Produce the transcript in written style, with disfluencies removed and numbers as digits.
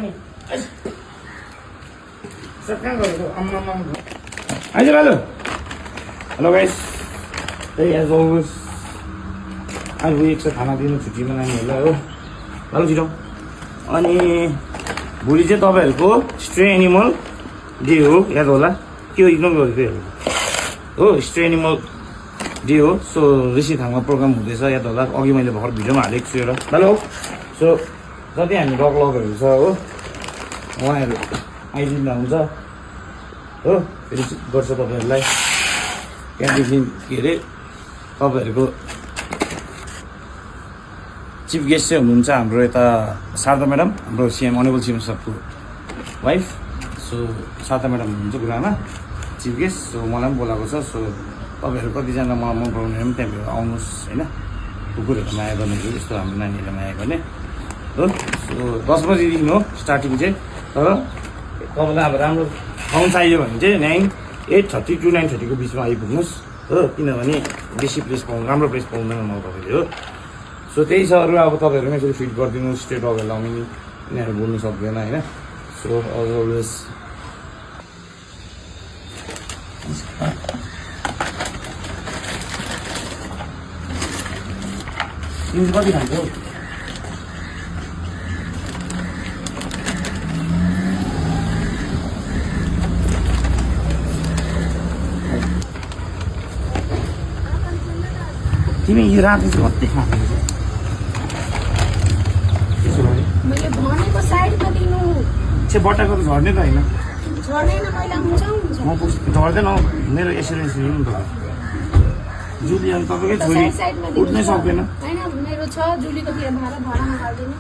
नि कहाँ गरेको आम्मा आइज भालु हेलो गाइस त्यही एज अलवेज आज एक खाना दिनु छुट्टीमा नानीहरूलाई हो भालु छिटो अनि भोलि चाहिँ तपाईँहरूको स्ट्रे एनिमल डे हो याद होला के हो इग्नोर गरेको हो स्ट्रे एनिमल डे हो सो ऋषिथाङमा प्रोग्राम हुँदैछ याद होला अघि मैले भर्खर भिडियोमा हालेको छु एउटा हेलो सो जति हामी डग लभरहरू छ हो उहाँहरू आइदिँदा हुन्छ हो फेरि गर्छ तपाईँहरूलाई त्यहाँदेखि के अरे तपाईँहरूको चिफ गेस्ट चाहिँ हुनुहुन्छ हाम्रो यता शारदा म्याडम हाम्रो सिएम अनेबल सिएम सबको वाइफ सो शारदा म्याडम हुनुहुन्छ गुरुआमा चिफ गेस्ट सो मलाई पनि बोलाएको छ सो तपाईँहरू कतिजना मलाई मन पराउने पनि त्यहाँबाट आउनुहोस् होइन कुकुरहरू माया गर्नेहरू यस्तो हाम्रो नानीहरूलाई माया गर्ने हो सो 10 बजीदेखि हो स्टार्टिङ चाहिँ तर तपाईँलाई अब राम्रो ठाउँ चाहियो भने चाहिँ 8:30 to 9:30 को बिचमा आइपुग्नुहोस् हो किनभने बेसी प्लेस पाउनु राम्रो प्लेस पाउँदैन म तपाईँले हो सो त्यही छ अरू अब तपाईँहरू यसरी फिट गरिदिनु स्टेट डगहरूलाई आउने यिनीहरू बोल्नु सक्दैन होइन सो अलवेज तिमी कति खान्छौ तिमी यो रातो चाहिँ कति खान्छ मैले भनेको साइडमा दिनु चाहिँ बट्टाको त झर्ने त होइन झर्दैन पहिला हुन्छ म झर्दैन हौ मेरो एसुरेन्स लिनु नि तपाईँ जुली अनि तपाईँकै छोरी उठ्नै सक्दैन होइन मेरो छ जुलीको भाडामा हाल्दिनु